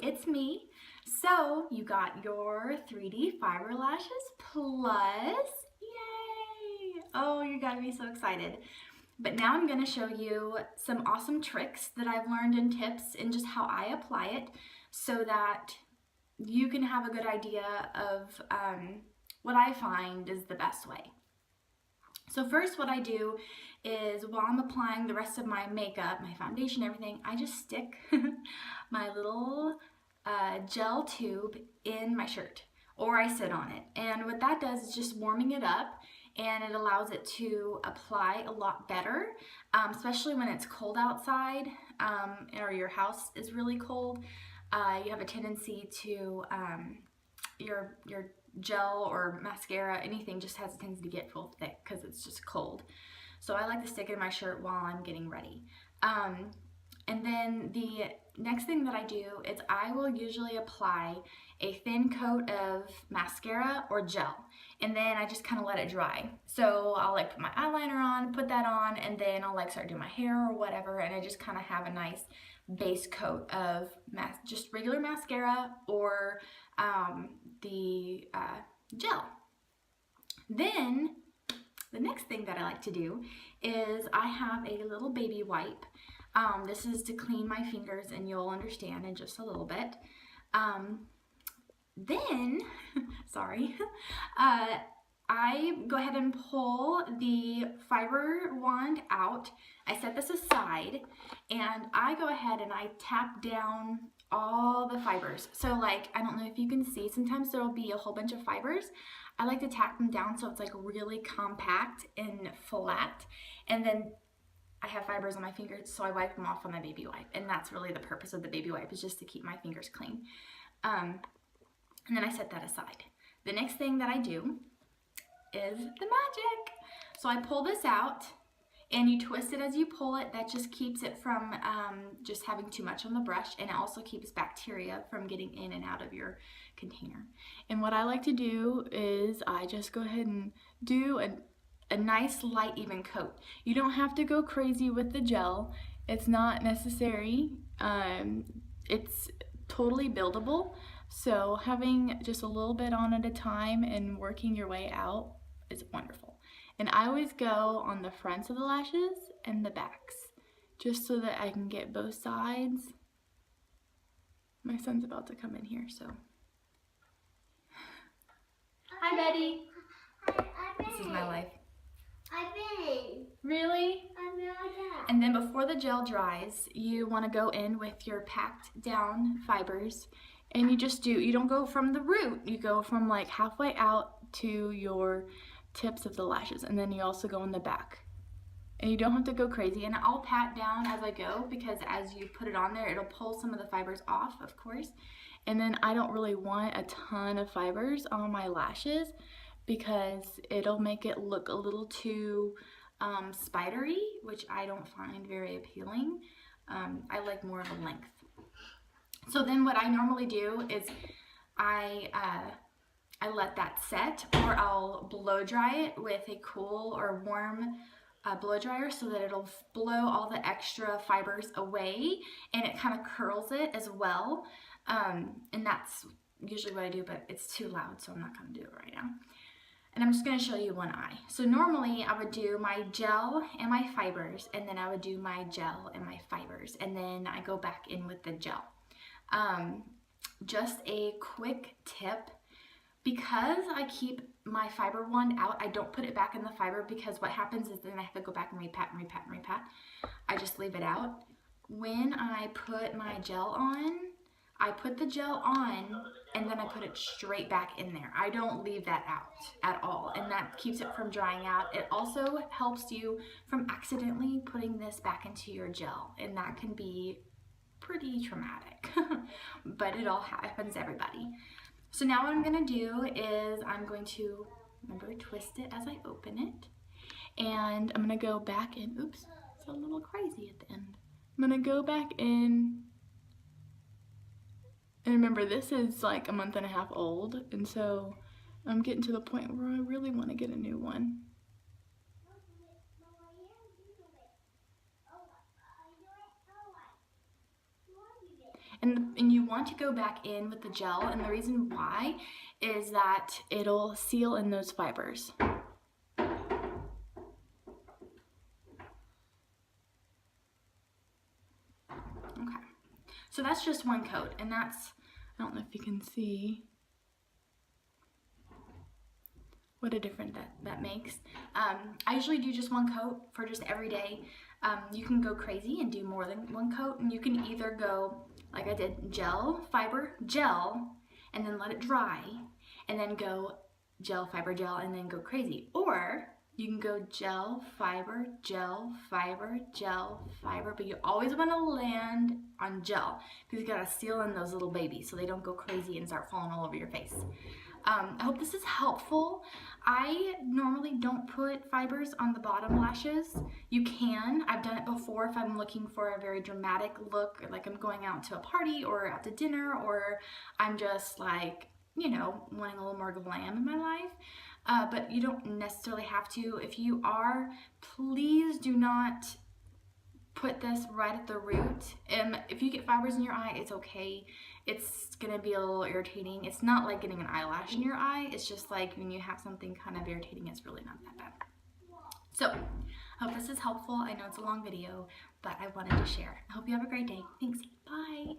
it's me. So you got your 3D fiber lashes plus, yay! Oh, you gotta be so excited. But now I'm gonna show you some awesome tricks that I've learned and tips and just how I apply it so that you can have a good idea of what I find is the best way. So first what I do is while I'm applying the rest of my makeup, my foundation, everything, I just stick my little gel tube in my shirt, or I sit on it. And what that does is just warming it up, and it allows it to apply a lot better, especially when it's cold outside or your house is really cold. You have a tendency to, your gel or mascara, anything just has a tendency to get real thick because it's just cold. So I like to stick it in my shirt while I'm getting ready. And then the next thing that I do is I will usually apply a thin coat of mascara or gel, and then I just kind of let it dry. So I'll like put my eyeliner on, put that on, and then I'll like start doing my hair or whatever, and I just kind of have a nice base coat of just regular mascara or the gel. Then the next thing that I like to do is I have a little baby wipe. This is to clean my fingers, and you'll understand in just a little bit. Then, sorry, I go ahead and pull the fiber wand out. I set this aside, and I go ahead and I tap down all the fibers. So like, I don't know if you can see, sometimes there will be a whole bunch of fibers. I like to tap them down so it's like really compact and flat, and then I have fibers on my fingers, so I wipe them off on my baby wipe, and that's really the purpose of the baby wipe, is just to keep my fingers clean. And then I set that aside. The next thing that I do is the magic. So I pull this out, and you twist it as you pull it. That just keeps it from just having too much on the brush, and it also keeps bacteria from getting in and out of your container. And what I like to do is I just go ahead and do a nice light even coat. You don't have to go crazy with the gel. It's not necessary. It's totally buildable. So having just a little bit on at a time and working your way out is wonderful. And I always go on the fronts of the lashes and the backs, just so that I can get both sides. My son's about to come in here, so. Hi, Betty. This is my life. Really? And then before the gel dries, you want to go in with your packed down fibers, and you don't go from the root, you go from like halfway out to your tips of the lashes, and then you also go in the back. And you don't have to go crazy, and I'll pat down as I go, because as you put it on there, it'll pull some of the fibers off, of course. And then I don't really want a ton of fibers on my lashes, because it'll make it look a little too spidery, which I don't find very appealing. I like more of a length. So then what I normally do is I let that set, or I'll blow dry it with a cool or warm blow dryer, so that it'll blow all the extra fibers away, and it kind of curls it as well. And that's usually what I do, but it's too loud, so I'm not going to do it right now. And I'm just going to show you one eye. So normally I would do my gel and my fibers, and then I would do my gel and my fibers, and then I go back in with the gel. Just a quick tip, because I keep my fiber wand out, I don't put it back in the fiber, because what happens is then I have to go back and repat and repat and repat. I just leave it out. When I put my gel on, I put the gel on, and then I put it straight back in there. I don't leave that out at all, and that keeps it from drying out. It also helps you from accidentally putting this back into your gel, and that can be pretty traumatic, but it all happens to everybody. So now what I'm gonna do is I'm going to, remember, twist it as I open it, and I'm gonna go back in. Oops, it's a little crazy at the end. I'm gonna go back in. And remember, this is like a month and a half old, and so I'm getting to the point where I really want to get a new one. And you want to go back in with the gel, and the reason why is that it'll seal in those fibers. Okay, so that's just one coat, and that's, I don't know if you can see what a difference that makes. I usually do just one coat for just every day. You can go crazy and do more than one coat, and you can either go like I did, gel, fiber, gel, and then let it dry, and then go gel, fiber, gel, and then go crazy. Or you can go gel, fiber, gel, fiber, gel, fiber, but you always want to land on gel because you gotta seal in those little babies so they don't go crazy and start falling all over your face. I hope this is helpful. I normally don't put fibers on the bottom lashes. You can. I've done it before if I'm looking for a very dramatic look, like I'm going out to a party or out to dinner, or I'm just like, you know, wanting a little more glam in my life. But you don't necessarily have to. If you are, please do not put this right at the root. If you get fibers in your eye, it's okay. It's gonna be a little irritating. It's not like getting an eyelash in your eye. It's just like when you have something kind of irritating, it's really not that bad. So, I hope this is helpful. I know it's a long video, but I wanted to share. I hope you have a great day. Thanks. Bye.